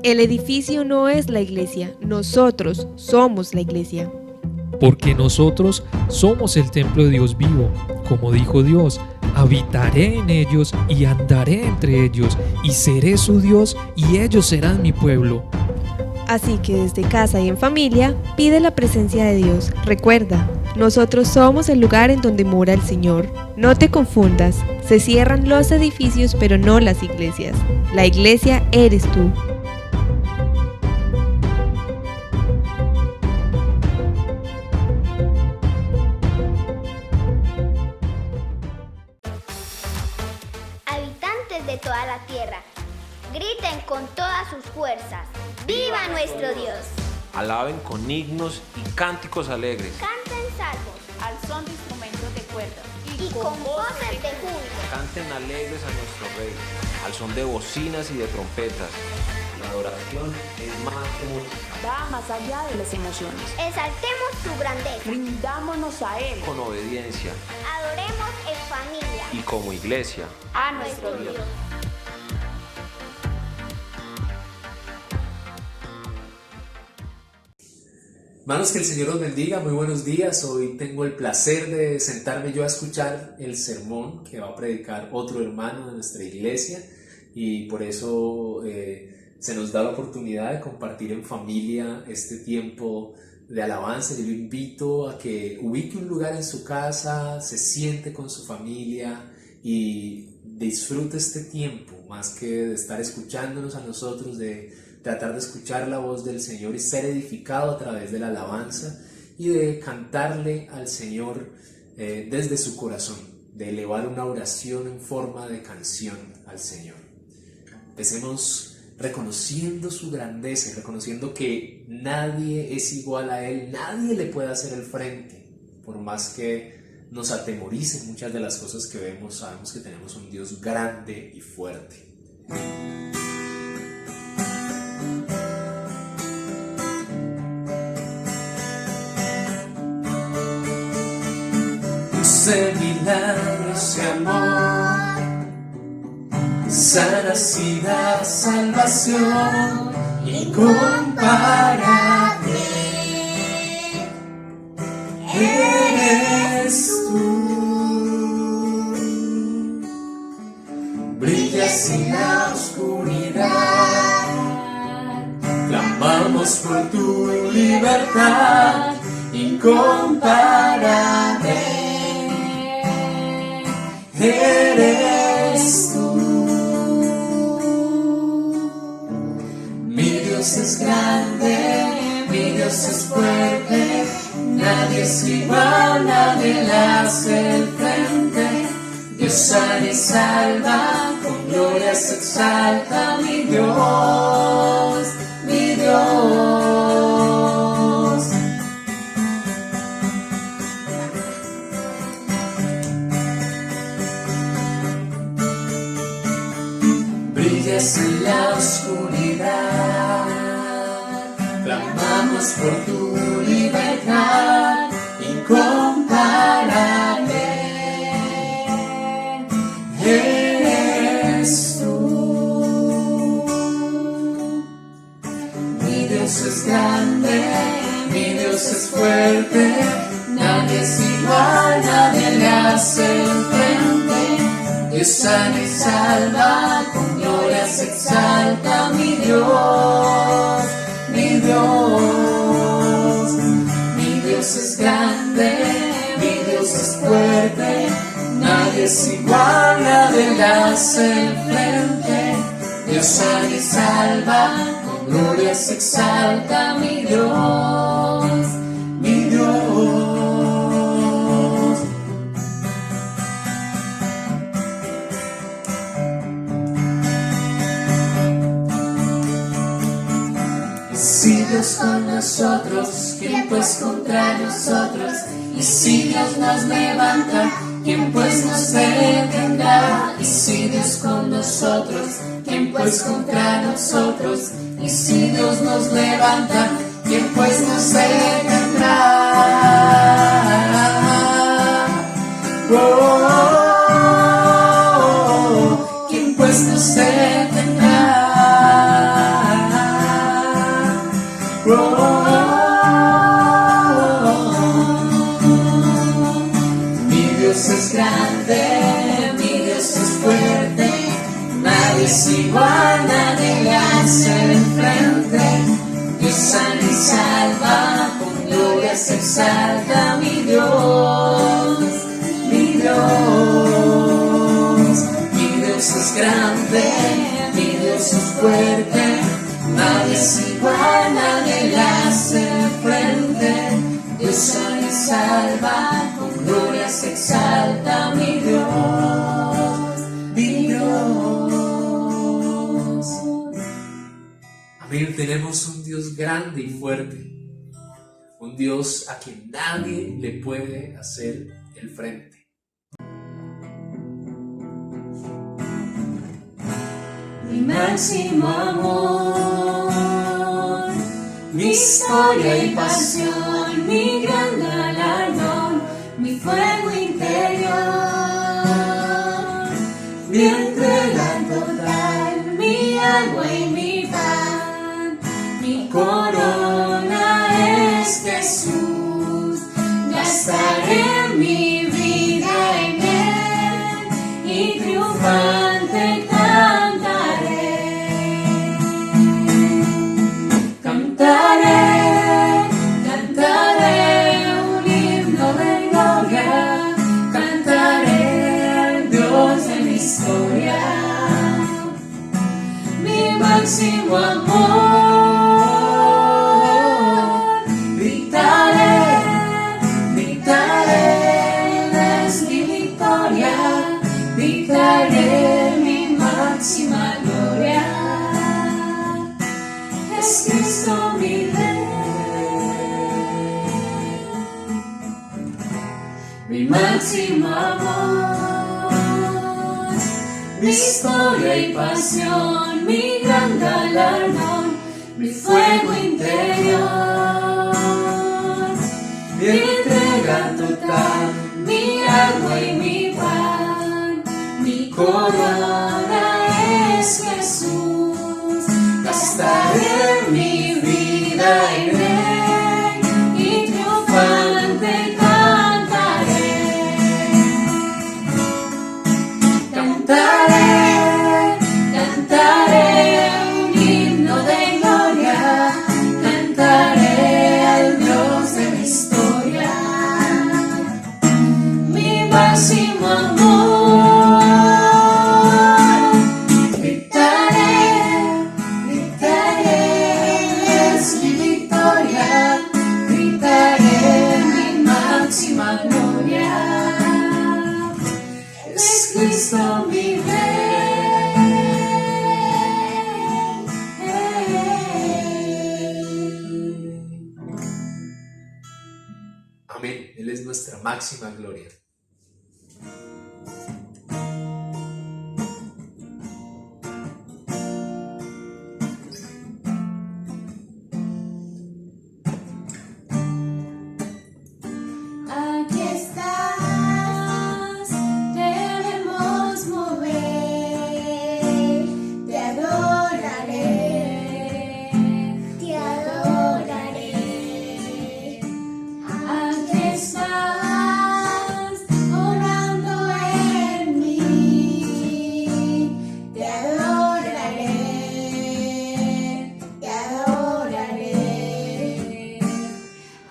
El edificio no es la iglesia, nosotros somos la iglesia. Porque nosotros somos el templo de Dios vivo. Como dijo Dios, habitaré en ellos y andaré entre ellos, y seré su Dios y ellos serán mi pueblo. Así que desde casa y en familia, pide la presencia de Dios. Recuerda, nosotros somos el lugar en donde mora el Señor. No te confundas, se cierran los edificios pero no las iglesias. La iglesia eres tú. Habitantes de toda la tierra, griten con todas sus fuerzas, ¡viva nuestro Dios! Alaben con himnos y cánticos alegres. Canten salmos al son de instrumentos de cuerda y con voces de júbilo. Canten alegres a nuestro Rey, al son de bocinas y de trompetas. La adoración es más que música. Va más allá de las emociones. Exaltemos su grandeza. Rindámonos a Él Con obediencia Adoremos en familia y como iglesia. a nuestro Dios. Hermanos, que el Señor los bendiga, muy buenos días. Hoy tengo el placer de sentarme yo a escuchar el sermón que va a predicar otro hermano de nuestra iglesia, y por eso se nos da la oportunidad de compartir en familia este tiempo de alabanza. Yo lo invito a que ubique un lugar en su casa, se siente con su familia y disfrute este tiempo, más que de estar escuchándonos a nosotros, de tratar de escuchar la voz del Señor y ser edificado a través de la alabanza y de cantarle al Señor desde su corazón, de elevar una oración en forma de canción al Señor. Empecemos reconociendo su grandeza y reconociendo que nadie es igual a Él, nadie le puede hacer el frente, por más que nos atemoricen muchas de las cosas que vemos. Sabemos que tenemos un Dios grande y fuerte. De milagros y amor, sanacidad, salvación incomparable eres tú. Brillas en la oscuridad, clamamos por tu libertad incomparable. Eres tú. Mi Dios es grande, mi Dios es fuerte, nadie es igual, nadie le hace el frente. Dios sana y salva, con gloria se exalta, mi Dios, mi Dios. Brillas en la oscuridad, clamamos por tu libertad incomparable. Eres tú. Mi Dios es grande, mi Dios es fuerte, nadie es igual, nadie le hace el frente. Dios sana y salva, con gloria se exalta, mi Dios, mi Dios. Mi Dios es grande, mi Dios es fuerte, nadie es igual, nadie le hace el frente. Dios sana y salva, con gloria se exalta, mi Dios, mi Dios. Si Dios con nosotros, ¿quién pues contra nosotros? Y si Dios nos levanta, ¿quién pues nos detendrá? Y si Dios con nosotros, ¿quién pues contra nosotros? Y si Dios nos levanta, ¿quién pues nos detendrá? ¿Quién pues nos detendrá? nadie es igual, nadie le hace el frente. Dios sana y salva, con gloria se exalta mi Dios, mi Dios. Mi Dios es grande, mi Dios es fuerte, nadie es igual, nadie le hace frente. Dios sana y salva, con gloria se exalta mi Dios, mi Dios. Amén. Tenemos un Dios grande y fuerte, un Dios a quien nadie le puede hacer el frente. Mi máximo amor, mi historia y pasión, mi gran galardón, mi fuego interior, mi entrega total, mi agua y mi pan, mi corona es Jesús. Gastaré mi vida en él y triunfante cantaré un himno de gloria, cantaré al Dios de mi historia, mi máximo amor. Gritaré, es mi victoria, gritaré mi máxima gloria. Es Cristo mi Rey, mi máximo amor, mi historia y pasión, mi gran galardón, mi fuego interior, mi entrega total, mi agua y mi pan, mi corona es Jesús. Gastaré mi vida en él y triunfante cantaré. Cantaré un himno de gloria, cantaré al Dios de mi historia, mi máximo amor. Cristo mi Rey. Amén. Él es nuestra máxima gloria. Aquí estás, debemos mover, te adoraré, te adoraré. Aquí estás, orando en mí, te adoraré, te adoraré.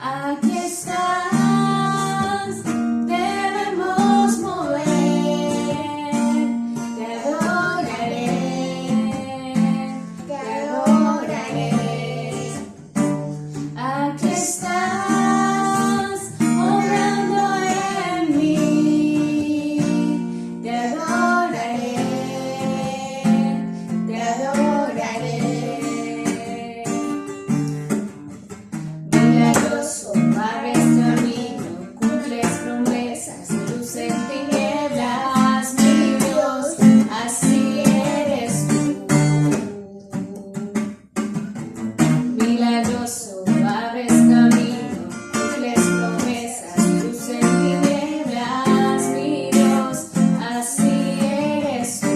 Aquí estás, debemos mover, te adoraré, te adoraré. Aquí estás, obrando en mí, te adoraré, te adoraré. Milagroso, barres camino, cumples promesas, luz en tinieblas, mi Dios, así eres tú. Milagroso, barres camino, cumples promesas, luz en tinieblas, mi Dios, así eres tú.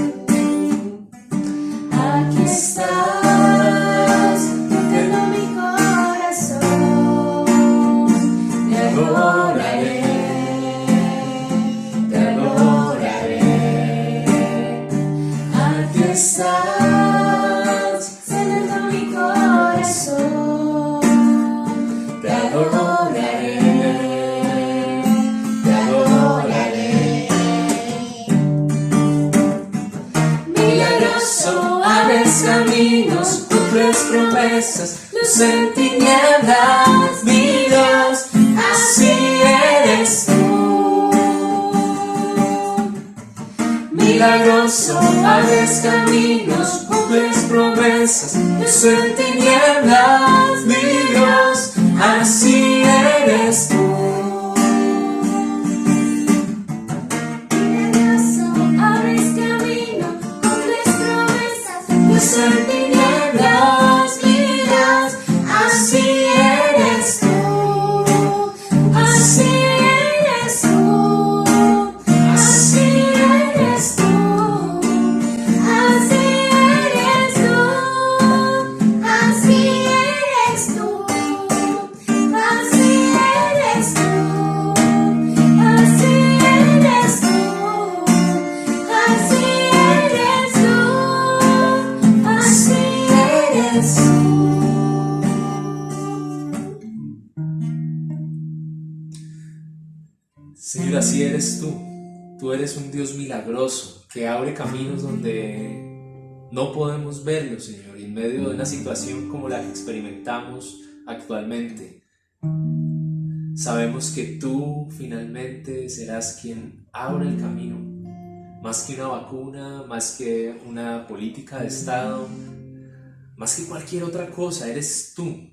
Aquí estás, tocando mi corazón, te adoraré, te adoraré. Aquí estás. estás llenando mi corazón. Te adoraré, te adoraré. Milagroso, abres caminos, cumples promesas, luz en tinieblas, mi Dios, así eres tú. Milagroso, abres caminos, cumples promesas, luz en tinieblas, mi Dios, así eres tú. Milagroso, abres caminos, cumples promesas, luz en tinieblas, mi Dios, así eres tú. Así eres tú. Así eres tú. Así eres tú. Así eres tú. Así eres tú. Así eres tú. Así eres tú. Así eres tú. Señor, así eres tú. Tú eres un Dios milagroso que abre caminos donde no podemos verlo, Señor. Y en medio de una situación como la que experimentamos actualmente, sabemos que tú finalmente serás quien abra el camino. Más que una vacuna, más que una política de Estado, más que cualquier otra cosa, eres tú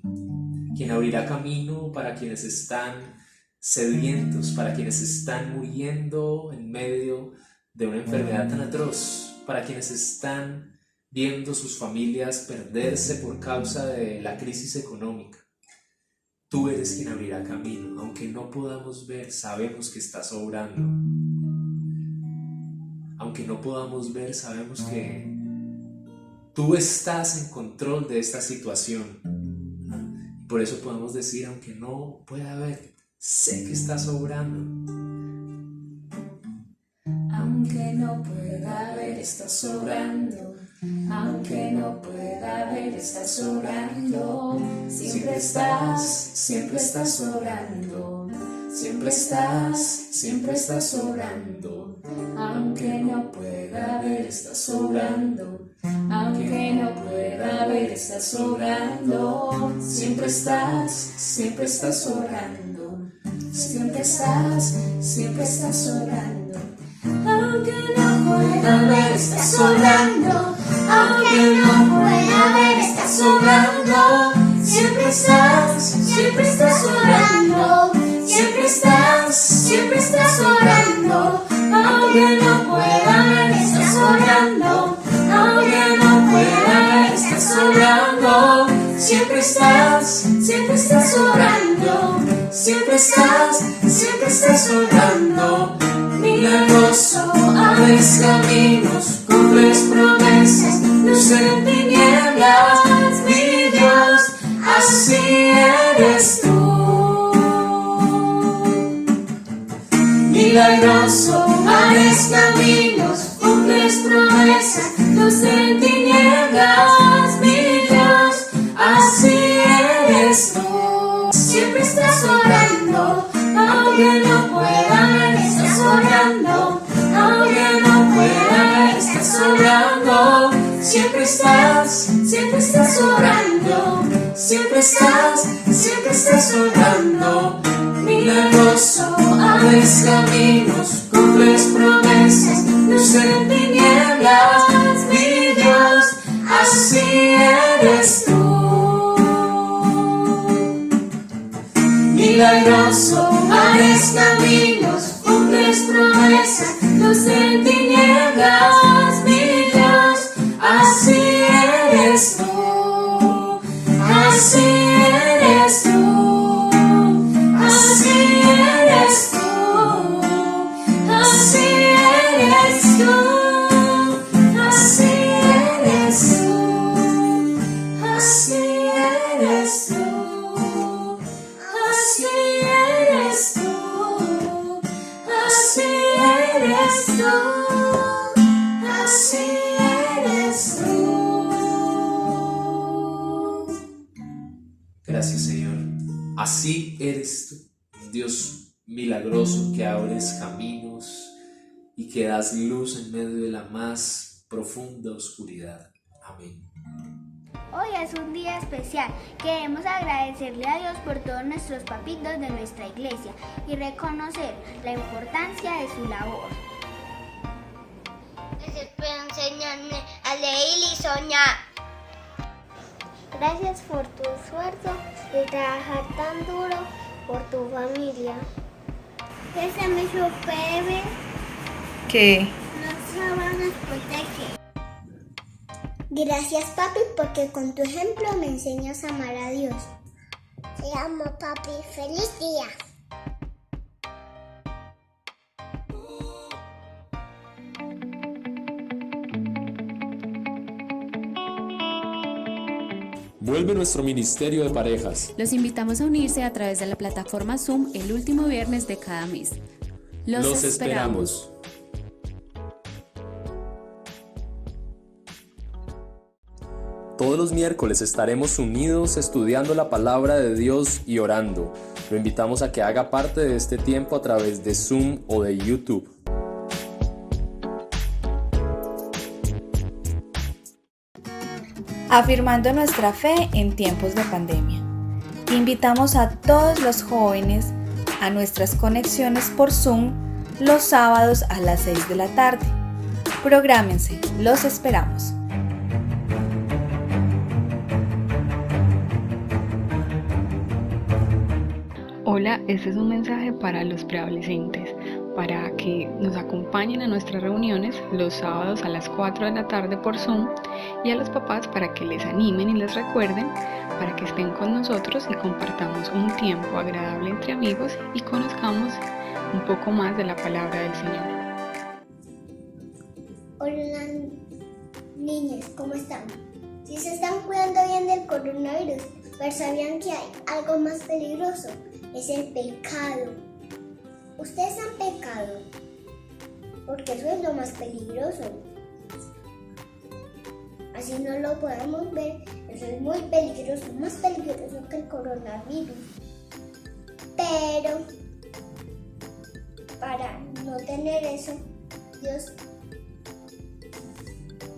quien abrirá camino para quienes están sedientos, para quienes están muriendo en medio de una enfermedad tan atroz, para quienes están viendo sus familias perderse por causa de la crisis económica. Tú eres quien abrirá camino, aunque no podamos ver, sabemos que estás obrando. Aunque no podamos ver, sabemos que tú estás en control de esta situación. Por eso podemos decir, aunque no pueda ver, sé que estás obrando. Aunque no pueda ver, estás obrando. Aunque no pueda ver, estás obrando. Siempre estás obrando. Siempre estás obrando. Aunque no pueda ver, estás obrando. Aunque no pueda ver, estás obrando. Siempre estás obrando. Siempre estás obrando. Aunque no pueda ver, estás obrando. Aunque no pueda ver, estás obrando. Siempre estás obrando. Siempre estás obrando. Aunque no pueda ver, estás obrando. Aunque no pueda ver, estás obrando. Siempre estás obrando. Siempre estás obrando. Milagroso, abres caminos, cumples promesas, luz en tinieblas, mi Dios, así eres tú. Milagroso, abres caminos, cumples promesas, luz en tinieblas, mi Dios, así eres tú. Siempre estás orando, aunque no pueda ver, estás orando, aunque no pueda ver, estás orando. Siempre estás orando, siempre estás orando. Milagroso, abres caminos, cumples promesas, luz en tinieblas, mi Dios, así eres tú. Milagroso, abres caminos, cumples promesas, luz en tinieblas, mi Dios, así eres tú. Así eres tú. Así eres tú. Así eres tú. Así eres tú. Así eres tú. Así eres tú, así eres tú, así eres tú. Gracias, Señor. Así eres tú, un Dios milagroso que abres caminos y que das luz en medio de la más profunda oscuridad. Amén. Hoy es un día especial. Queremos agradecerle a Dios por todos nuestros papitos de nuestra iglesia y reconocer la importancia de su labor. Gracias por enseñarme a leer y soñar. Gracias por tu esfuerzo y trabajar tan duro por tu familia. Ese me supere ¿Qué? los sábados protege. Gracias, papi, porque con tu ejemplo me enseñas a amar a Dios. Te amo, papi. ¡Feliz día! Vuelve nuestro ministerio de parejas. Los invitamos a unirse a través de la plataforma Zoom el último viernes de cada mes. Los esperamos. Todos los miércoles estaremos unidos estudiando la palabra de Dios y orando. Lo invitamos a que haga parte de este tiempo a través de Zoom o de YouTube. Afirmando nuestra fe en tiempos de pandemia. Invitamos a todos los jóvenes a nuestras conexiones por Zoom los sábados a las 6 de la tarde. Prográmense, los esperamos. Hola, este es un mensaje para los preadolescentes, para que nos acompañen a nuestras reuniones los sábados a las 4 de la tarde por Zoom, y a los papás para que les animen y les recuerden, para que estén con nosotros y compartamos un tiempo agradable entre amigos y conozcamos un poco más de la palabra del Señor. Hola, niñas, ¿cómo están? Si se están cuidando bien del coronavirus, pero sabían que hay algo más peligroso. Es el pecado. Ustedes han pecado, porque eso es lo más peligroso. Así no lo podemos ver, eso es muy peligroso, más peligroso que el coronavirus. Pero para no tener eso, Dios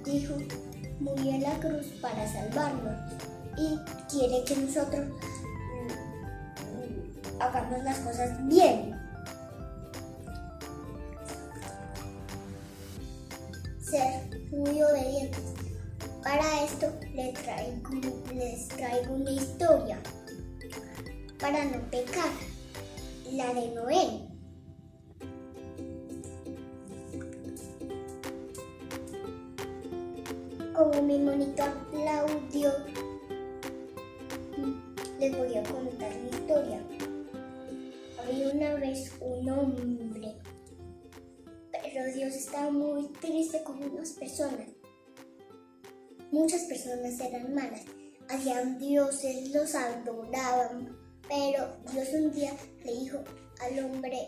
dijo, murió en la cruz para salvarnos y quiere que nosotros hagamos las cosas bien. Ser muy obedientes. Para esto les traigo una historia para no pecar, la de Noé. Como mi monito aplaudió, les voy a contar la historia. Había una vez un hombre, pero Dios estaba muy triste con unas personas. Muchas personas eran malas, hacían dioses, los adoraban, pero Dios un día le dijo al hombre,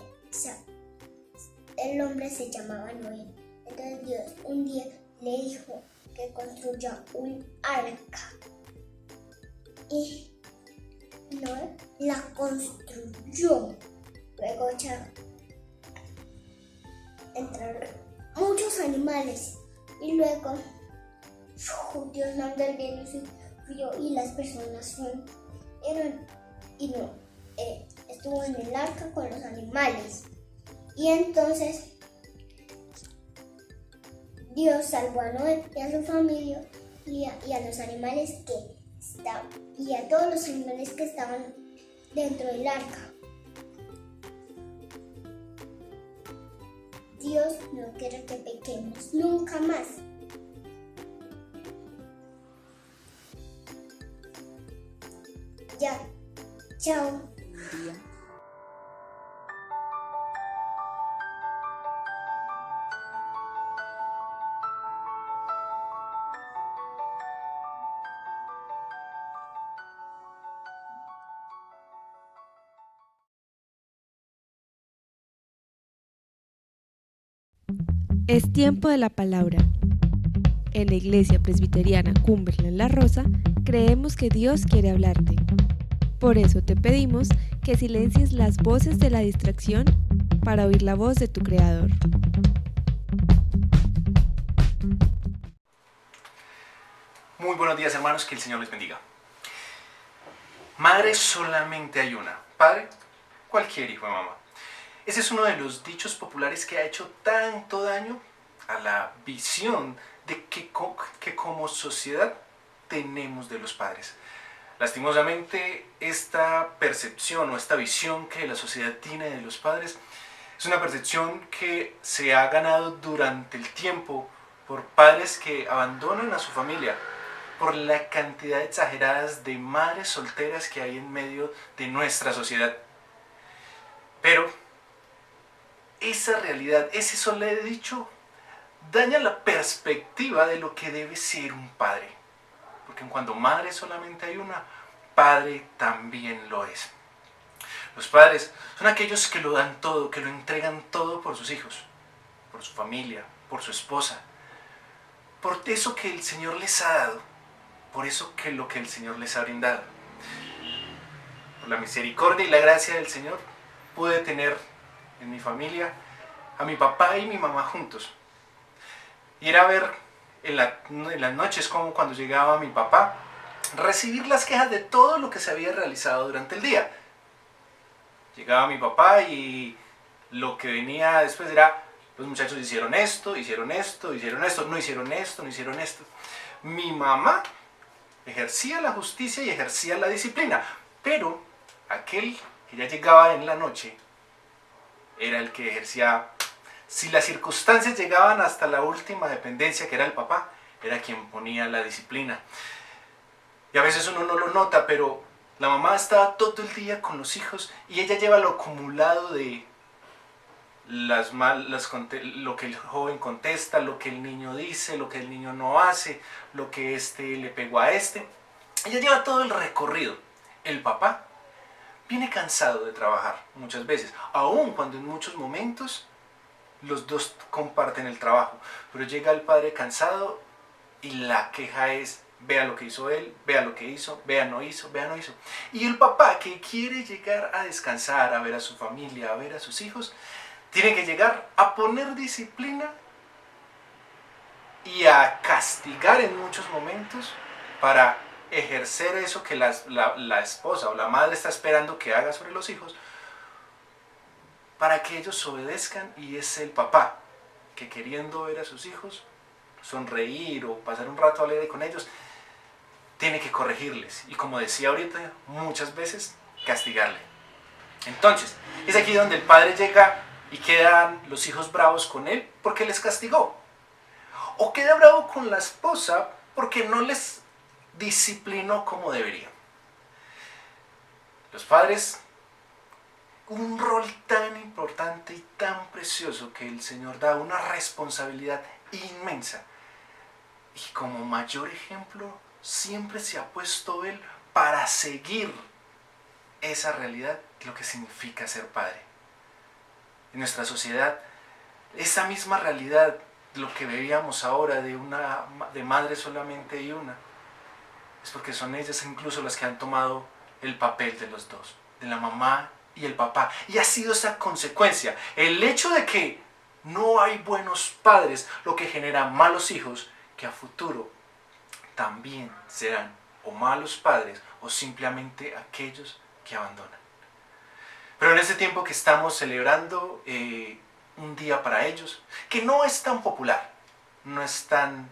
el hombre se llamaba Noé. Entonces Dios un día le dijo que construya un arca. Y Noé la construyó. Luego ya entraron muchos animales y luego Dios mandó el viento y las personas estuvo en el arca con los animales. Y entonces Dios salvó a Noé y a su familia y a los animales y a todos los animales que estaban dentro del arca. Dios no quiere que pequemos nunca más. Ya, chao. Es tiempo de la palabra. En la Iglesia Presbiteriana Cumberland La Rosa, creemos que Dios quiere hablarte. Por eso te pedimos que silencies las voces de la distracción para oír la voz de tu Creador. Muy buenos días, hermanos, que el Señor les bendiga. Madre solamente hay una, padre cualquier hijo de mamá. Ese es uno de los dichos populares que ha hecho tanto daño a la visión de que como sociedad tenemos de los padres. Lastimosamente, esta percepción o esta visión que la sociedad tiene de los padres es una percepción que se ha ganado durante el tiempo por padres que abandonan a su familia, por la cantidad exagerada de madres solteras que hay en medio de nuestra sociedad. Pero esa realidad, ese solo dicho, daña la perspectiva de lo que debe ser un padre. Porque cuando madre solamente hay una, padre también lo es. Los padres son aquellos que lo dan todo, que lo entregan todo por sus hijos, por su familia, por su esposa, por eso que el Señor les ha dado, por eso que lo que el Señor les ha brindado. Por la misericordia y la gracia del Señor pude tener en mi familia a mi papá y mi mamá juntos. Y era ver en las noches como cuando llegaba mi papá, recibir las quejas de todo lo que se había realizado durante el día. Llegaba mi papá y lo que venía después era: los muchachos hicieron esto, no hicieron esto, no hicieron esto. Mi mamá ejercía la justicia y ejercía la disciplina, pero aquel que ya llegaba en la noche era el que ejercía. Si las circunstancias llegaban hasta la última dependencia, que era el papá, era quien ponía la disciplina. Y a veces uno no lo nota, pero la mamá estaba todo el día con los hijos y ella lleva lo acumulado de lo que el joven contesta, lo que el niño dice, lo que el niño no hace, lo que este le pegó a este. Ella lleva todo el recorrido. El papá viene cansado de trabajar muchas veces, aun cuando en muchos momentos los dos comparten el trabajo, pero llega el padre cansado y la queja es: vea lo que hizo él, vea lo que hizo, vea no hizo. Y el papá, que quiere llegar a descansar, a ver a su familia, a ver a sus hijos, tiene que llegar a poner disciplina y a castigar en muchos momentos para ejercer eso que la esposa o la madre está esperando que haga sobre los hijos, para que ellos obedezcan. Y es el papá que, queriendo ver a sus hijos, sonreír o pasar un rato alegre con ellos, tiene que corregirles y, como decía ahorita, muchas veces castigarle. Entonces, es aquí donde el padre llega y quedan los hijos bravos con él porque les castigó, o queda bravo con la esposa porque no les disciplinó como debería. Los padres, un rol tan importante y tan precioso que el Señor da, una responsabilidad inmensa, y como mayor ejemplo siempre se ha puesto Él para seguir esa realidad, lo que significa ser padre. En nuestra sociedad, esa misma realidad, lo que veíamos ahora de madre solamente hay una, es porque son ellas incluso las que han tomado el papel de los dos, de la mamá y el papá. Y ha sido esa consecuencia, el hecho de que no hay buenos padres, lo que genera malos hijos, que a futuro también serán o malos padres o simplemente aquellos que abandonan. Pero en este tiempo que estamos celebrando un día para ellos, que no es tan popular, no es tan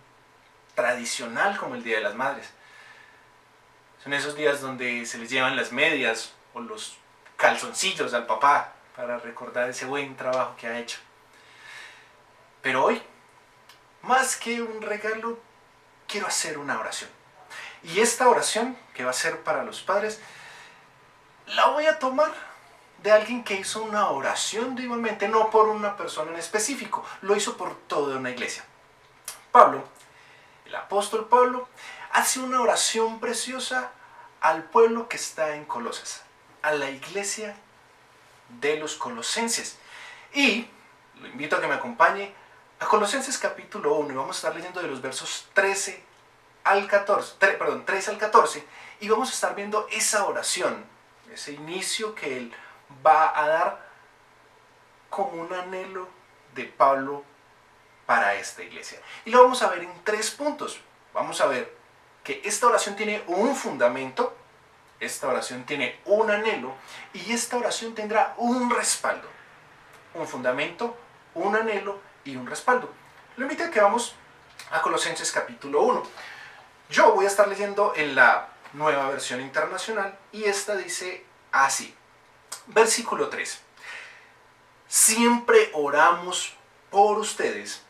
tradicional como el Día de las Madres. Son esos días donde se les llevan las medias o los calzoncillos al papá para recordar ese buen trabajo que ha hecho. Pero hoy, más que un regalo, quiero hacer una oración. Y esta oración, que va a ser para los padres, la voy a tomar de alguien que hizo una oración igualmente, no por una persona en específico, lo hizo por toda una iglesia. Pablo, el apóstol Pablo, hace una oración preciosa al pueblo que está en Colosas, a la iglesia de los colosenses. Y lo invito a que me acompañe a Colosenses capítulo 1, y vamos a estar leyendo de los versos 13 al 14, y vamos a estar viendo esa oración ese inicio que él va a dar como un anhelo de Pablo para esta iglesia. Y lo vamos a ver en 3 puntos. Vamos a ver que esta oración tiene un fundamento, esta oración tiene un anhelo y esta oración tendrá un respaldo. Un fundamento, un anhelo y un respaldo. Lo invito a que vamos a Colosenses capítulo 1. Yo voy a estar leyendo en la Nueva Versión Internacional y esta dice así. Versículo 3. Siempre oramos por ustedes.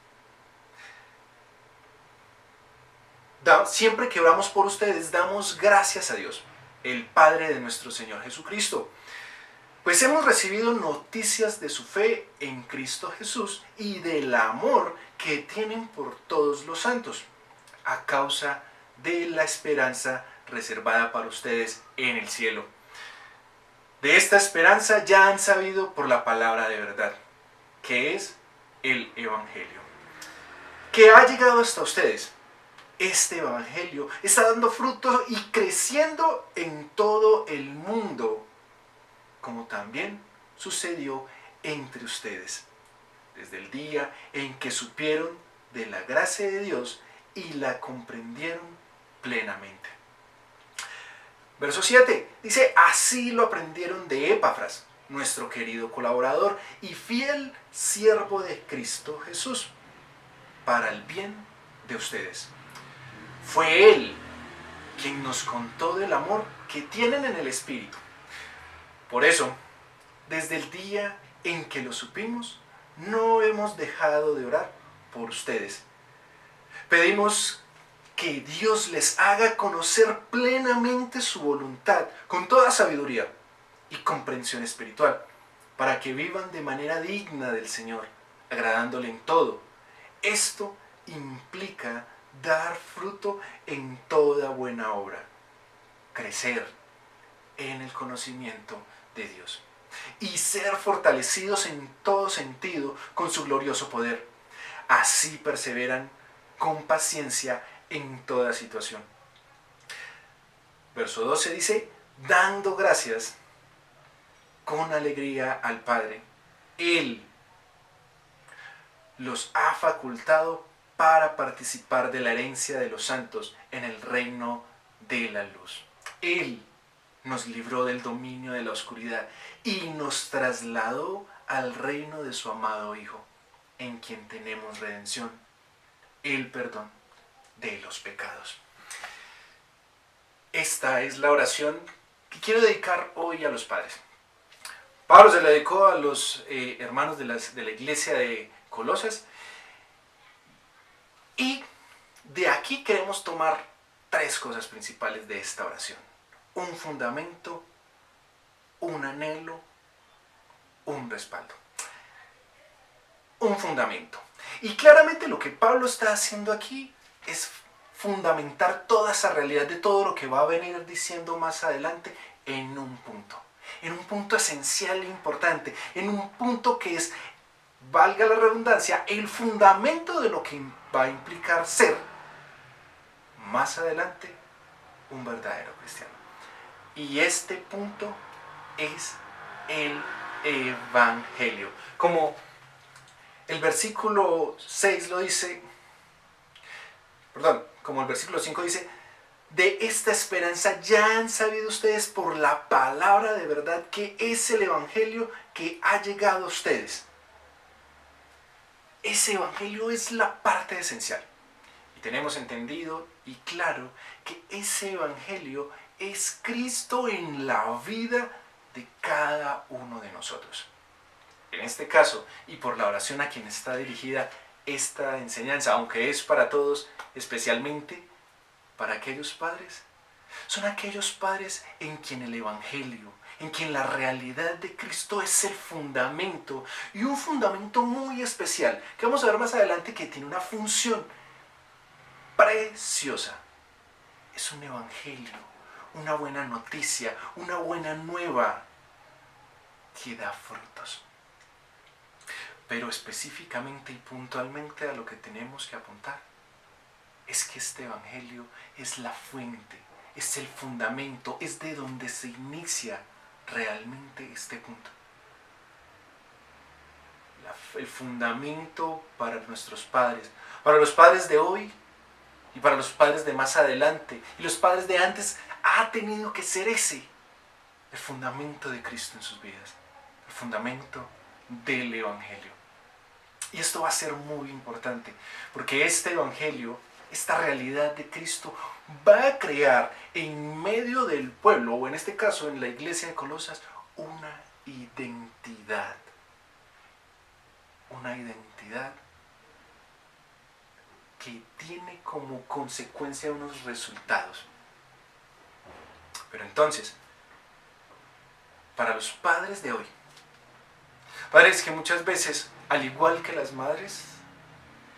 Siempre que oramos por ustedes, damos gracias a Dios, el Padre de nuestro Señor Jesucristo. Pues hemos recibido noticias de su fe en Cristo Jesús y del amor que tienen por todos los santos, a causa de la esperanza reservada para ustedes en el cielo. De esta esperanza ya han sabido por la palabra de verdad, que es el Evangelio, que ha llegado hasta ustedes. Este Evangelio está dando fruto y creciendo en todo el mundo, como también sucedió entre ustedes, desde el día en que supieron de la gracia de Dios y la comprendieron plenamente. Verso 7 dice, así lo aprendieron de Epafras, nuestro querido colaborador y fiel siervo de Cristo Jesús, para el bien de ustedes. Fue Él quien nos contó del amor que tienen en el Espíritu. Por eso, desde el día en que lo supimos, no hemos dejado de orar por ustedes. Pedimos que Dios les haga conocer plenamente su voluntad, con toda sabiduría y comprensión espiritual, para que vivan de manera digna del Señor, agradándole en todo. Esto implica dar fruto en toda buena obra, crecer en el conocimiento de Dios y ser fortalecidos en todo sentido con su glorioso poder. Así perseveran con paciencia en toda situación. Verso 12 dice, dando gracias con alegría al Padre. Él los ha facultado para participar de la herencia de los santos en el reino de la luz. Él nos libró del dominio de la oscuridad y nos trasladó al reino de su amado Hijo, en quien tenemos redención, el perdón de los pecados. Esta es la oración que quiero dedicar hoy a los padres. Pablo se la dedicó a los hermanos de la iglesia de Colosas. Y de aquí queremos tomar 3 cosas principales de esta oración. Un fundamento, un anhelo, un respaldo. Un fundamento. Y claramente lo que Pablo está haciendo aquí es fundamentar toda esa realidad de todo lo que va a venir diciendo más adelante en un punto esencial e importante, en un punto que es, valga la redundancia, el fundamento de lo que va a implicar ser más adelante un verdadero cristiano. Y este punto es el Evangelio. Como el versículo 6 lo dice, como el versículo 5 dice, de esta esperanza ya han sabido ustedes por la palabra de verdad que es el Evangelio que ha llegado a ustedes. Ese Evangelio es la parte esencial. Y tenemos entendido y claro que ese Evangelio es Cristo en la vida de cada uno de nosotros. En este caso, y por la oración a quien está dirigida esta enseñanza, aunque es para todos, especialmente para aquellos padres, son aquellos padres en quien el Evangelio, en quien la realidad de Cristo es el fundamento, y un fundamento muy especial, que vamos a ver más adelante que tiene una función preciosa. Es un Evangelio, una buena noticia, una buena nueva que da frutos. Pero específicamente y puntualmente a lo que tenemos que apuntar es que este Evangelio es la fuente, es el fundamento, es de donde se inicia realmente este punto. El fundamento para nuestros padres, para los padres de hoy y para los padres de más adelante y los padres de antes, ha tenido que ser ese, el fundamento de Cristo en sus vidas, el fundamento del Evangelio. Y esto va a ser muy importante, porque este Evangelio, esta realidad de Cristo, va a crear en medio del pueblo, o en este caso en la iglesia de Colosas, una identidad. Una identidad que tiene como consecuencia unos resultados. Pero entonces, para los padres de hoy, padres que muchas veces, al igual que las madres,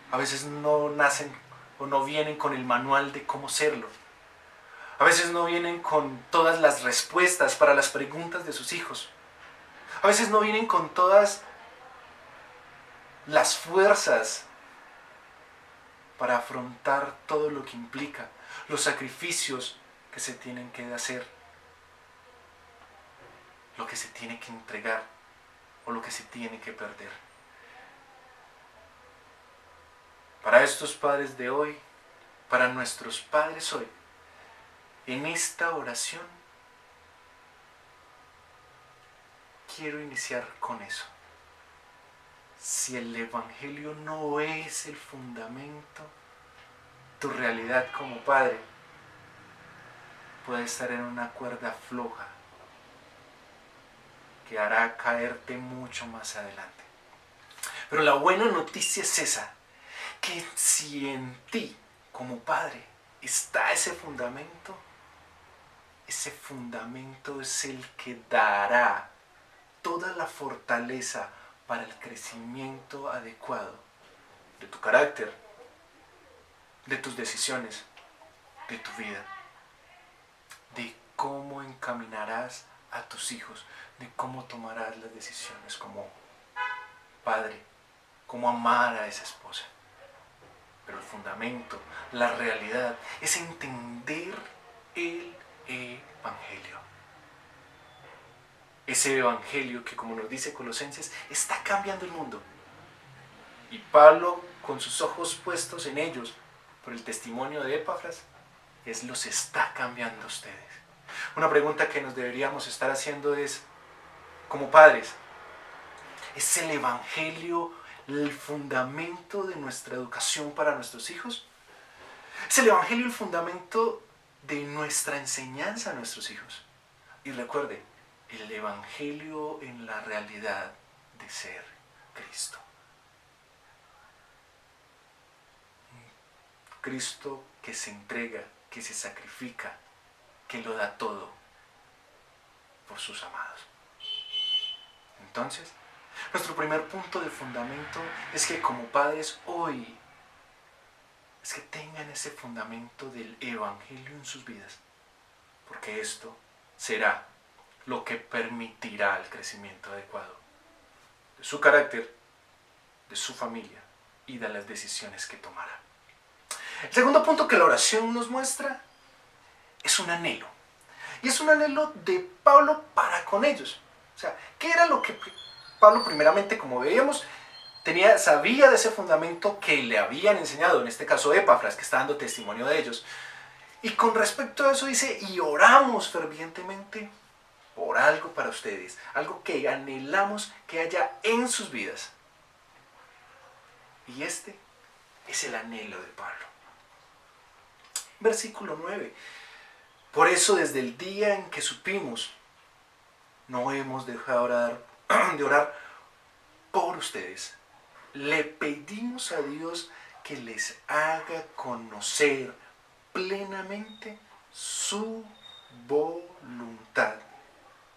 a veces no nacen o no vienen con el manual de cómo serlo. A veces no vienen con todas las respuestas para las preguntas de sus hijos. A veces no vienen con todas las fuerzas para afrontar todo lo que implica, los sacrificios que se tienen que hacer, lo que se tiene que entregar o lo que se tiene que perder. Para estos padres de hoy, para nuestros padres hoy, en esta oración, quiero iniciar con eso. Si el Evangelio no es el fundamento, tu realidad como padre puede estar en una cuerda floja que hará caerte mucho más adelante. Pero la buena noticia es esa, que si en ti como padre está ese fundamento es el que dará toda la fortaleza para el crecimiento adecuado de tu carácter, de tus decisiones, de tu vida, de cómo encaminarás a tus hijos, de cómo tomarás las decisiones como padre, cómo amar a esa esposa. Pero el fundamento, la realidad, es entender el Evangelio. Ese Evangelio que, como nos dice Colosenses, está cambiando el mundo. Y Pablo, con sus ojos puestos en ellos, por el testimonio de Epafras, los está cambiando a ustedes. Una pregunta que nos deberíamos estar haciendo es, como padres, ¿es el Evangelio el fundamento de nuestra educación para nuestros hijos? ¿Es el Evangelio el fundamento de nuestra enseñanza a nuestros hijos? Y recuerde, el Evangelio en la realidad de ser Cristo. Cristo que se entrega, que se sacrifica, que lo da todo por sus amados. Entonces, nuestro primer punto de fundamento es que como padres hoy, es que tengan ese fundamento del Evangelio en sus vidas, porque esto será lo que permitirá el crecimiento adecuado de su carácter, de su familia y de las decisiones que tomará. El segundo punto que la oración nos muestra es un anhelo. Y es un anhelo de Pablo para con ellos. O sea, ¿qué era lo que Pablo primeramente, como veíamos, sabía de ese fundamento que le habían enseñado, en este caso Epafras, que está dando testimonio de ellos? Y con respecto a eso dice, y oramos fervientemente por algo para ustedes, algo que anhelamos que haya en sus vidas. Y este es el anhelo de Pablo. Versículo 9. Por eso desde el día en que supimos, no hemos dejado de orar por ustedes. Le pedimos a Dios que les haga conocer plenamente su voluntad,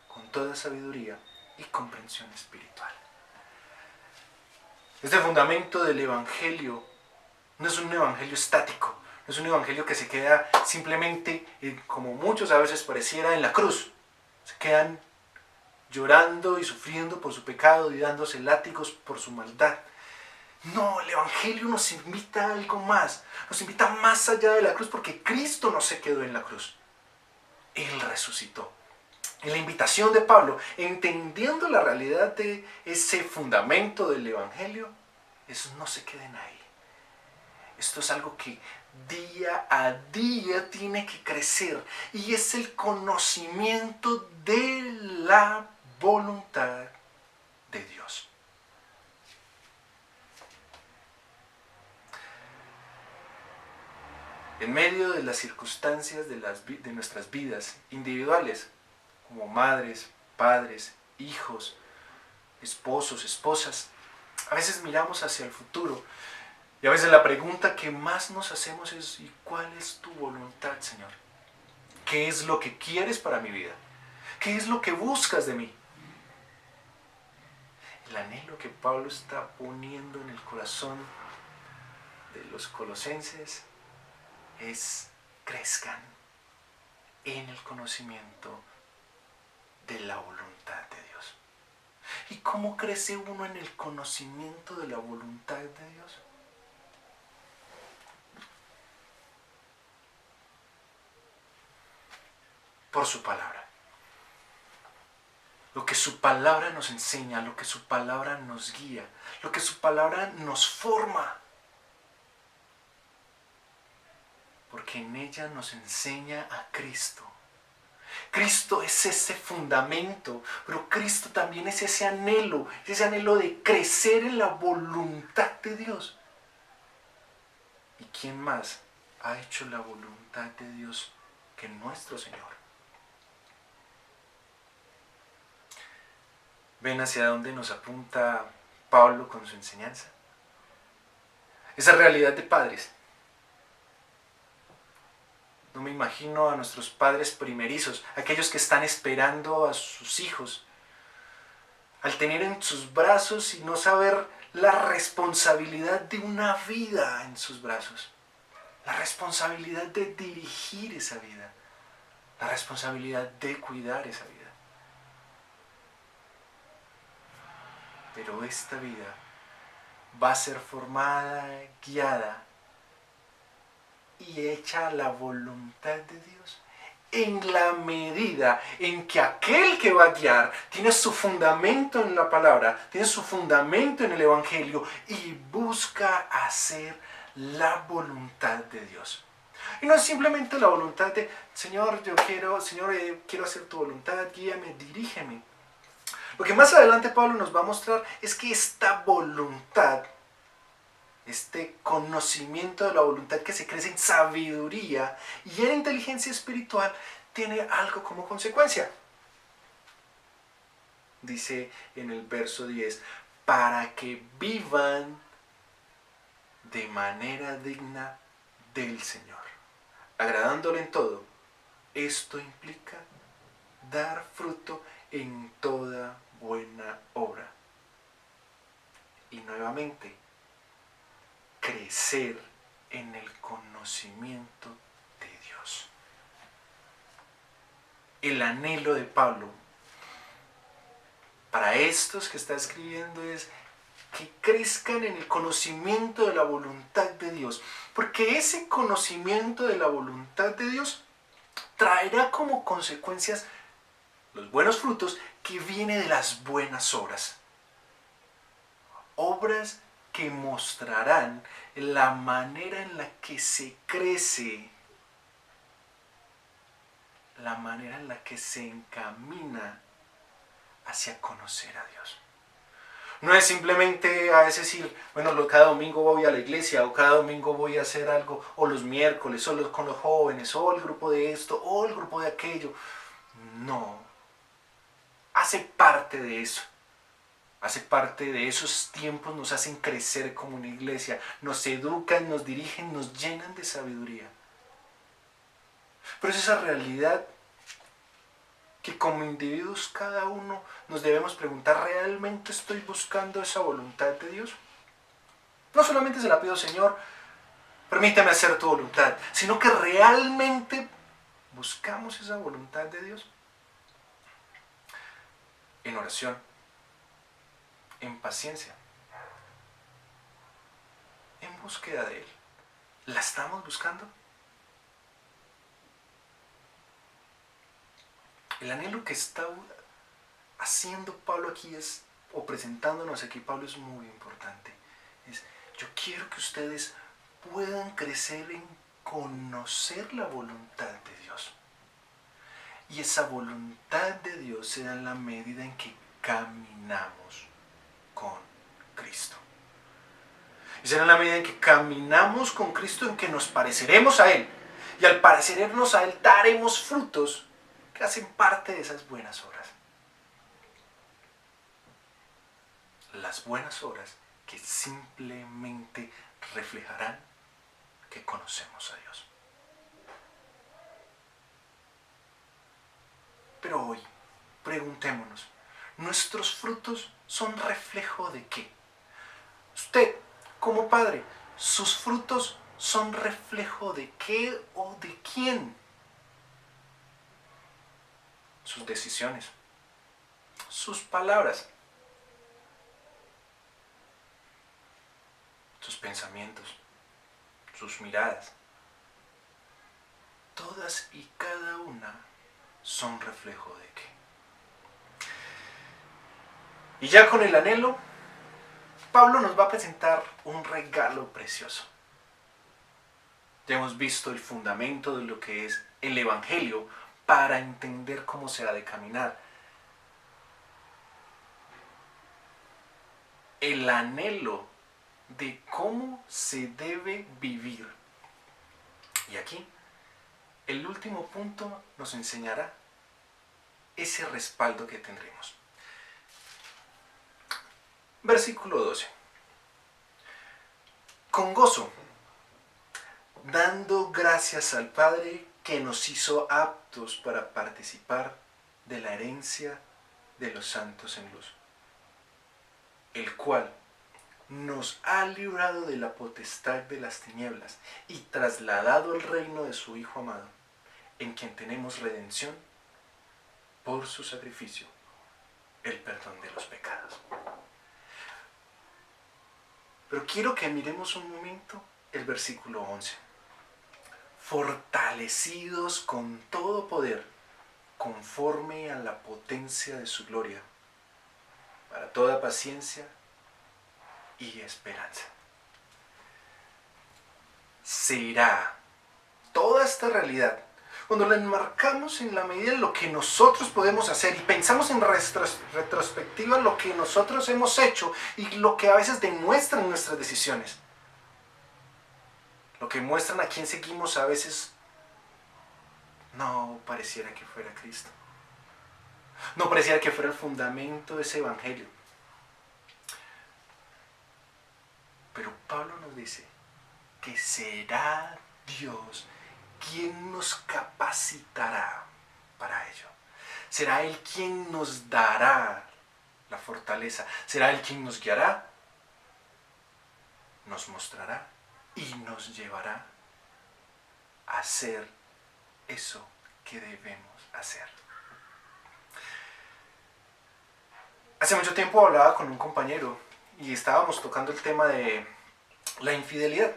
con toda sabiduría y comprensión espiritual. Este fundamento del Evangelio no es un Evangelio estático, no es un Evangelio que se queda simplemente, como muchos a veces pareciera, en la cruz. Se quedan llorando y sufriendo por su pecado y dándose látigos por su maldad. No, el Evangelio nos invita a algo más, nos invita más allá de la cruz, porque Cristo no se quedó en la cruz. Él resucitó. en la invitación de Pablo, entendiendo la realidad de ese fundamento del Evangelio, es no se queden ahí. Esto es algo que día a día tiene que crecer y es el conocimiento de la voluntad de Dios. En medio de las circunstancias de nuestras vidas individuales, como madres, padres, hijos, esposos, esposas, a veces miramos hacia el futuro y a veces la pregunta que más nos hacemos es: ¿y cuál es tu voluntad, Señor? ¿Qué es lo que quieres para mi vida? ¿Qué es lo que buscas de mí? El anhelo que Pablo está poniendo en el corazón de los colosenses es: crezcan en el conocimiento de la voluntad de Dios. ¿Y cómo crece uno en el conocimiento de la voluntad de Dios? Por su palabra. Lo que su palabra nos enseña, lo que su palabra nos guía, lo que su palabra nos forma. Porque en ella nos enseña a Cristo. Cristo es ese fundamento, pero Cristo también es ese anhelo de crecer en la voluntad de Dios. ¿Y quién más ha hecho la voluntad de Dios que nuestro Señor? ¿Ven hacia dónde nos apunta Pablo con su enseñanza? Esa realidad de padres. No me imagino a nuestros padres primerizos, aquellos que están esperando a sus hijos, al tener en sus brazos y no saber la responsabilidad de una vida en sus brazos, la responsabilidad de dirigir esa vida, la responsabilidad de cuidar esa vida. Pero esta vida va a ser formada, guiada y hecha a la voluntad de Dios en la medida en que aquel que va a guiar tiene su fundamento en la palabra, tiene su fundamento en el Evangelio y busca hacer la voluntad de Dios. Y no es simplemente la voluntad de: Señor, quiero hacer tu voluntad, guíame, dirígeme. Lo que más adelante Pablo nos va a mostrar es que esta voluntad, este conocimiento de la voluntad que se crece en sabiduría y en inteligencia espiritual, tiene algo como consecuencia. Dice en el verso 10, para que vivan de manera digna del Señor, agradándole en todo. Esto implica dar fruto en toda buena obra. Y nuevamente, crecer en el conocimiento de Dios. El anhelo de Pablo para estos que está escribiendo es que crezcan en el conocimiento de la voluntad de Dios, porque ese conocimiento de la voluntad de Dios traerá como consecuencias los buenos frutos que vienen de las buenas obras. Obras que mostrarán la manera en la que se crece, la manera en la que se encamina hacia conocer a Dios. No es simplemente a veces decir, bueno, cada domingo voy a la iglesia, o cada domingo voy a hacer algo, o los miércoles, o con los jóvenes, o el grupo de esto, o el grupo de aquello. No. Hace parte de eso. Hace parte de esos tiempos, nos hacen crecer como una iglesia, nos educan, nos dirigen, nos llenan de sabiduría. Pero es esa realidad que como individuos cada uno nos debemos preguntar: ¿realmente estoy buscando esa voluntad de Dios? No solamente se la pido: Señor, permíteme hacer tu voluntad, sino que realmente buscamos esa voluntad de Dios. En oración, en paciencia, en búsqueda de Él. ¿La estamos buscando? El anhelo que está haciendo Pablo aquí o presentándonos aquí Pablo es muy importante. Yo quiero que ustedes puedan crecer en conocer la voluntad de Dios. Y esa voluntad de Dios se da en la medida en que caminamos con Cristo. Y será en la medida en que caminamos con Cristo en que nos pareceremos a Él. Y al parecernos a Él daremos frutos que hacen parte de esas buenas obras. Las buenas obras que simplemente reflejarán que conocemos a Dios. Pero hoy, preguntémonos, ¿nuestros frutos son reflejo de qué? Usted, como padre, ¿sus frutos son reflejo de qué o de quién? Sus decisiones, sus palabras, sus pensamientos, sus miradas. Todas y cada una son reflejo de qué. Y ya con el anhelo, Pablo nos va a presentar un regalo precioso. Ya hemos visto el fundamento de lo que es el Evangelio para entender cómo se ha de caminar. El anhelo de cómo se debe vivir. Y aquí, el último punto nos enseñará ese respaldo que tendremos. Versículo 12. Con gozo, dando gracias al Padre que nos hizo aptos para participar de la herencia de los santos en luz, el cual nos ha librado de la potestad de las tinieblas y trasladado al reino de su Hijo amado, en quien tenemos redención por su sacrificio, el perdón de los pecados. Pero quiero que miremos un momento el versículo 11. Fortalecidos con todo poder, conforme a la potencia de su gloria, para toda paciencia y esperanza. Será toda esta realidad, cuando la enmarcamos en la medida de lo que nosotros podemos hacer y pensamos en retrospectiva lo que nosotros hemos hecho y lo que a veces demuestran nuestras decisiones, lo que muestran a quién seguimos, a veces no pareciera que fuera Cristo, no pareciera que fuera el fundamento de ese evangelio. Pero Pablo nos dice que será Dios quien nos capacitará para ello. Será Él quien nos dará la fortaleza. Será Él quien nos guiará, nos mostrará y nos llevará a hacer eso que debemos hacer. Hace mucho tiempo hablaba con un compañero y estábamos tocando el tema de la infidelidad.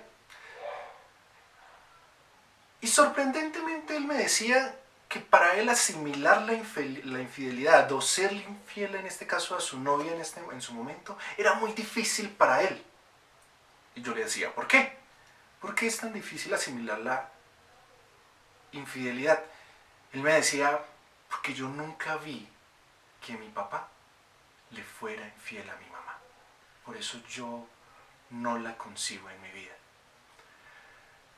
Y sorprendentemente él me decía que para él asimilar la infidelidad o ser infiel, en este caso a su novia en su momento, era muy difícil para él. Y yo le decía, ¿por qué? ¿Por qué es tan difícil asimilar la infidelidad? Él me decía, porque yo nunca vi que mi papá le fuera infiel a mi mamá. Por eso yo no la concibo en mi vida.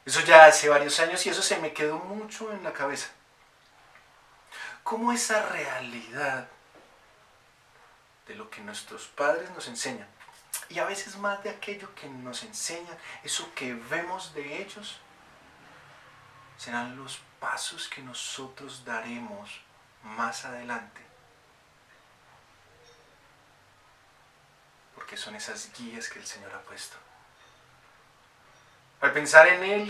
Eso ya hace varios años y eso se me quedó mucho en la cabeza. ¿Cómo esa realidad de lo que nuestros padres nos enseñan, y a veces más de aquello que nos enseñan, eso que vemos de ellos, serán los pasos que nosotros daremos más adelante? Porque son esas guías que el Señor ha puesto. Al pensar en Él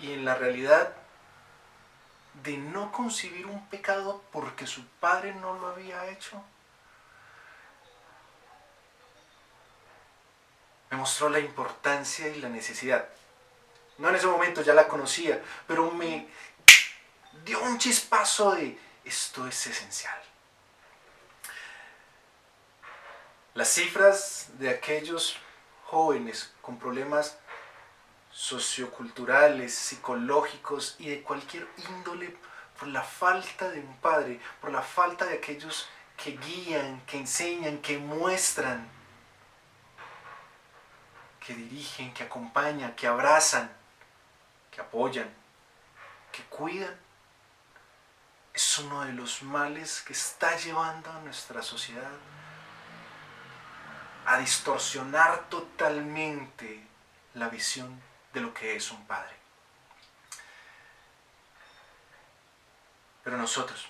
y en la realidad de no concebir un pecado porque su padre no lo había hecho, me mostró la importancia y la necesidad. No en ese momento, ya la conocía, pero me dio un chispazo de Esto es esencial. Las cifras de aquellos jóvenes con problemas socioculturales, psicológicos y de cualquier índole por la falta de un padre, por la falta de aquellos que guían, que enseñan, que muestran, que dirigen, que acompañan, que abrazan, que apoyan, que cuidan, es uno de los males que está llevando a nuestra sociedad a distorsionar totalmente la visión de lo que es un padre. Pero nosotros,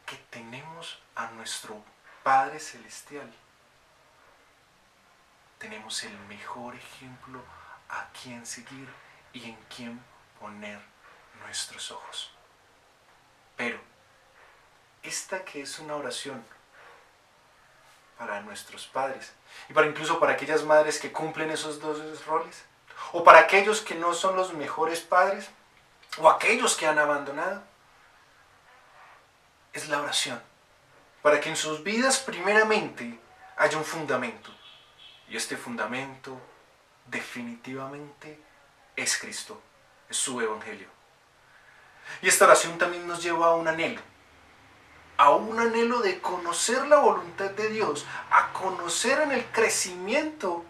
que tenemos a nuestro Padre Celestial, tenemos el mejor ejemplo a quien seguir y en quien poner nuestros ojos. Pero esta que es una oración para nuestros padres y incluso para aquellas madres que cumplen esos dos roles, o para aquellos que no son los mejores padres, o aquellos que han abandonado, es la oración para que en sus vidas primeramente haya un fundamento, y este fundamento definitivamente es Cristo, es su Evangelio. Y esta oración también nos lleva a un anhelo de conocer la voluntad de Dios, a conocer en el crecimiento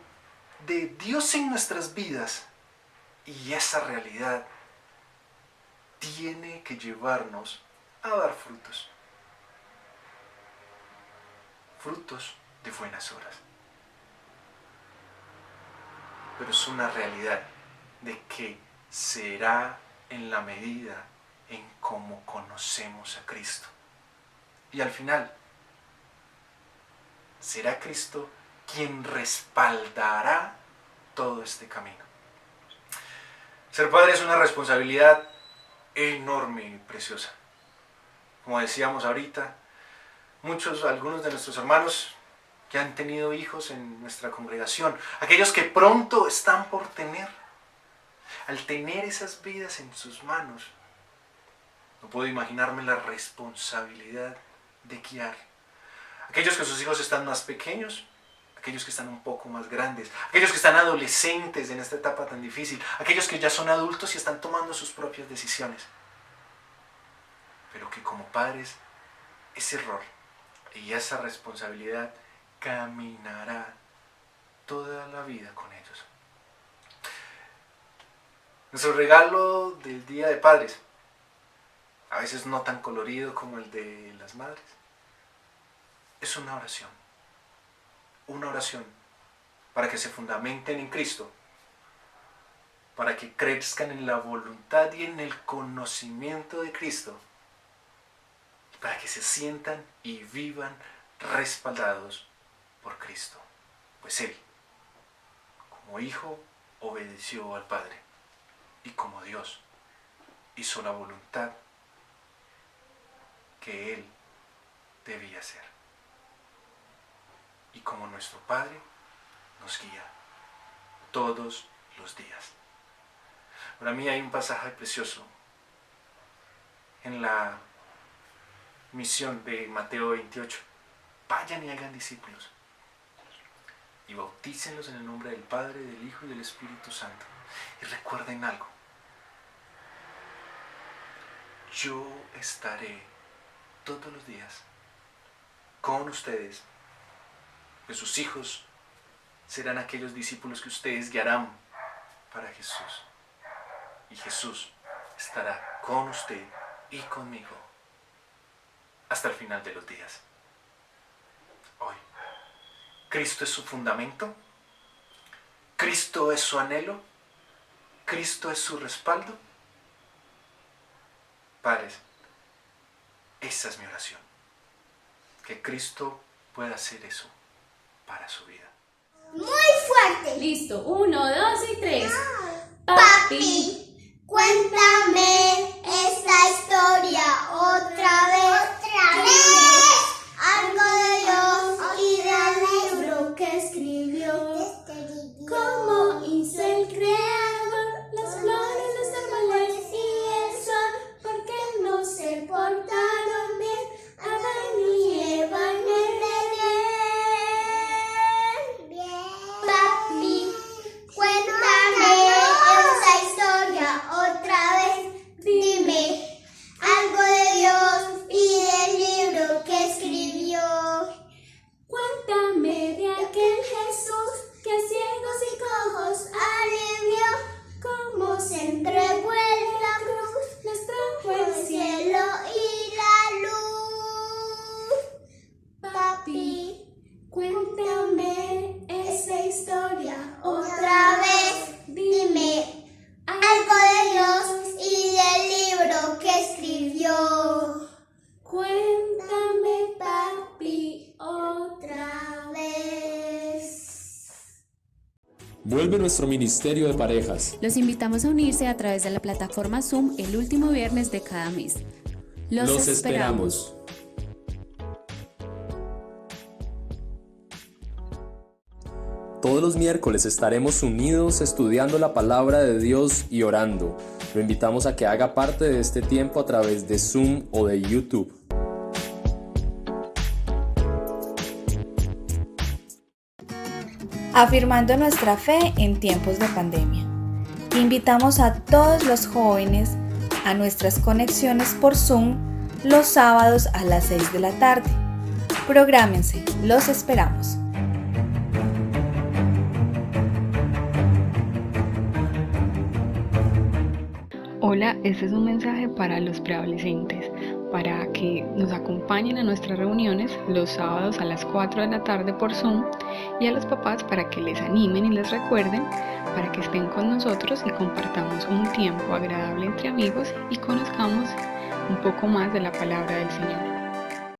de Dios en nuestras vidas. Y esa realidad tiene que llevarnos a dar frutos. Frutos de buenas obras. Pero es una realidad de que será en la medida en cómo conocemos a Cristo. Y al final, será Cristo quien respaldará todo este camino. Ser padre es una responsabilidad enorme y preciosa. Como decíamos ahorita, algunos de nuestros hermanos que han tenido hijos en nuestra congregación, aquellos que pronto están por tener, al tener esas vidas en sus manos, no puedo imaginarme la responsabilidad de guiar. Aquellos que sus hijos están más pequeños, aquellos que están un poco más grandes, aquellos que están adolescentes en esta etapa tan difícil, aquellos que ya son adultos y están tomando sus propias decisiones. Pero que como padres, ese rol y esa responsabilidad caminará toda la vida con ellos. Nuestro regalo del Día de Padres, a veces no tan colorido como el de las madres, es una oración. Una oración para que se fundamenten en Cristo, para que crezcan en la voluntad y en el conocimiento de Cristo, para que se sientan y vivan respaldados por Cristo. Pues Él, como hijo, obedeció al Padre, y como Dios, hizo la voluntad que Él debía hacer. Y como nuestro Padre, nos guía todos los días. Para mí hay un pasaje precioso en la misión de Mateo 28. Vayan y hagan discípulos y bautícenlos en el nombre del Padre, del Hijo y del Espíritu Santo. Y recuerden algo: yo estaré todos los días con ustedes, que sus hijos serán aquellos discípulos que ustedes guiarán para Jesús. Y Jesús estará con usted y conmigo hasta el final de los días. Hoy, Cristo es su fundamento, Cristo es su anhelo, Cristo es su respaldo. Padres, esa es mi oración, que Cristo pueda hacer eso para su vida. Muy fuerte. Listo, 1, 2 y 3. Papi, cuéntame esta historia otra vez. ¡Otra vez! Algo de Dios y del libro que escribió. Cómo hizo el Creador las flores, los árboles y el sol. Porque nos Vuelve nuestro ministerio de parejas. Los invitamos a unirse a través de la plataforma Zoom el último viernes de cada mes. Los esperamos. Todos los miércoles estaremos unidos estudiando la palabra de Dios y orando. Lo invitamos a que haga parte de este tiempo a través de Zoom o de YouTube. Afirmando nuestra fe en tiempos de pandemia. Invitamos a todos los jóvenes a nuestras conexiones por Zoom los sábados a las 6 de la tarde. Prográmense, los esperamos. Hola, este es un mensaje para los preadolescentes, para que nos acompañen a nuestras reuniones los sábados a las 4 de la tarde por Zoom, y a los papás para que les animen y les recuerden, para que estén con nosotros y compartamos un tiempo agradable entre amigos y conozcamos un poco más de la palabra del Señor.